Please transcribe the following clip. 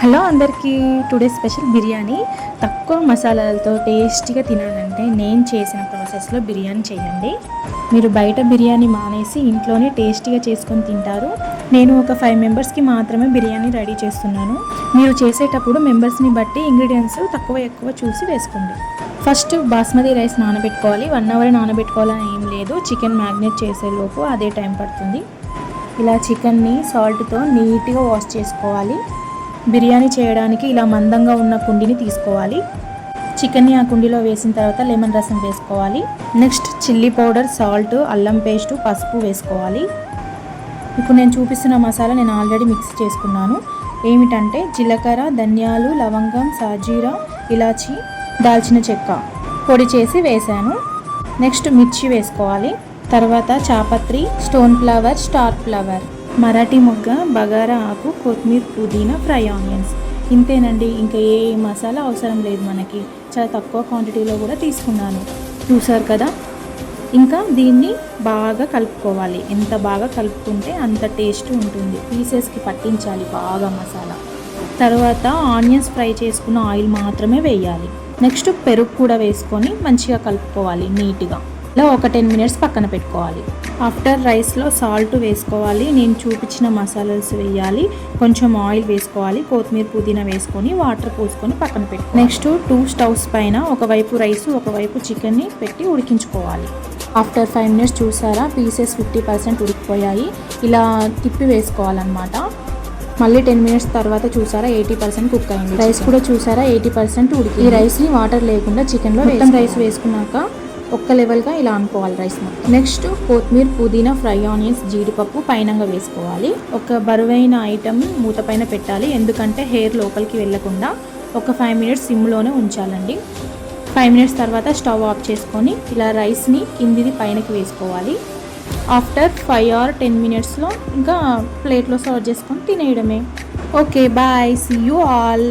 Hello అందరికీ. Today special biryani. తక్కువ మసాలాలతో టేస్టీగా తినాలంటే నేను చేసిన ప్రాసెస్లో బిర్యానీ చేయండి. మీరు బయట బిర్యానీ మానేసి ఇంట్లోనే టేస్టీగా చేసుకొని తింటారు. నేను ఒక 5 మెంబర్స్కి మాత్రమే బిర్యానీ రెడీ చేస్తున్నాను. మీరు చేసేటప్పుడు మెంబర్స్ని బట్టి ఇంగ్రీడియంట్స్ తక్కువ ఎక్కువ చూసి వేసుకోండి. ఫస్ట్ బాస్మతి రైస్ నానబెట్టుకోవాలి. 1 అవర్ నానబెట్టుకోవాలని ఏం లేదు. చికెన్ మ్యాగ్నేట్ చేసేలోపు అదే టైం పడుతుంది. ఇలా చికెన్ని సాల్ట్తో నీట్గా వాష్ చేసుకోవాలి. బిర్యానీ చేయడానికి ఇలా మందంగా ఉన్న కుండిని తీసుకోవాలి. చికెన్ని ఆ కుండీలో వేసిన తర్వాత లెమన్ రసం వేసుకోవాలి. నెక్స్ట్ చిల్లీ పౌడర్, సాల్ట్, అల్లం పేస్టు, పసుపు వేసుకోవాలి. ఇప్పుడు నేను చూపిస్తున్న మసాలా నేను ఆల్రెడీ మిక్స్ చేసుకున్నాను. ఏమిటంటే జీలకర్ర, ధనియాలు, లవంగం, సాజీరా, ఇలాచి, దాల్చిన చెక్క పొడి చేసి వేసాను. నెక్స్ట్ మిర్చి వేసుకోవాలి. తర్వాత చాపత్రి, స్టోన్ ఫ్లవర్, స్టార్ ఫ్లవర్, మరాఠీ మొగ్గ, బగారా ఆకు, కొత్తిమీర, పుదీనా, ఫ్రై ఆనియన్స్. ఇంతేనండి. ఇంకా ఏ మసాలా అవసరం లేదు మనకి. చాలా తక్కువ క్వాంటిటీలో కూడా తీసుకున్నాను. చూసారు కదా. ఇంకా దీన్ని బాగా కలుపుకోవాలి. ఎంత బాగా కలుపుకుంటే అంత టేస్ట్ ఉంటుంది. పీసెస్కి పట్టించాలి బాగా మసాలా. తర్వాత ఆనియన్స్ ఫ్రై చేసుకున్న ఆయిల్ మాత్రమే వేయాలి. నెక్స్ట్ పెరుగు కూడా వేసుకొని మంచిగా కలుపుకోవాలి నీట్గా. ఇలా ఒక 10 మినిట్స్ పక్కన పెట్టుకోవాలి. ఆఫ్టర్ రైస్లో సాల్ట్ వేసుకోవాలి. నేను చూపించిన మసాలాస్ వేయాలి. కొంచెం ఆయిల్ వేసుకోవాలి. కొత్తిమీర, పుదీనా వేసుకొని వాటర్ పోసుకొని పక్కన పెట్టుకోవాలి. నెక్స్ట్ 2 స్టవ్స్ పైన ఒకవైపు రైస్ ఒకవైపు చికెన్ని పెట్టి ఉడికించుకోవాలి. ఆఫ్టర్ 5 మినిట్స్ చూసారా, పీసెస్ 50% ఉడికిపోయాయి. ఇలా తిప్పి వేసుకోవాలన్నమాట. మళ్ళీ 10 మినిట్స్ తర్వాత చూసారా 80% కుక్ అయింది. రైస్ కూడా చూసారా 80% ఉడికి. ఈ రైస్ని వాటర్ లేకుండా చికెన్లో మొత్తం రైస్ వేసుకున్నాక ఒక్క లెవెల్గా ఇలా అనుకోవాలి రైస్ మొత్తం. నెక్స్ట్ కొత్తిమీర, పుదీనా, ఫ్రై ఆనియన్స్, జీడిపప్పు పైనంగా వేసుకోవాలి. ఒక బరువైన ఐటమ్ మూత పైన పెట్టాలి. ఎందుకంటే హెయిర్ లోపలికి వెళ్ళకుండా. ఒక 5 మినిట్స్ సిమ్లోనే ఉంచాలండి. 5 మినిట్స్ తర్వాత స్టవ్ ఆఫ్ చేసుకొని ఇలా రైస్ని కిందిది పైనకి వేసుకోవాలి. ఆఫ్టర్ 5 or 10 మినిట్స్లో ఇంకా ప్లేట్లో సర్వ్ చేసుకొని తినేయడమే. Okay, bye, see you all.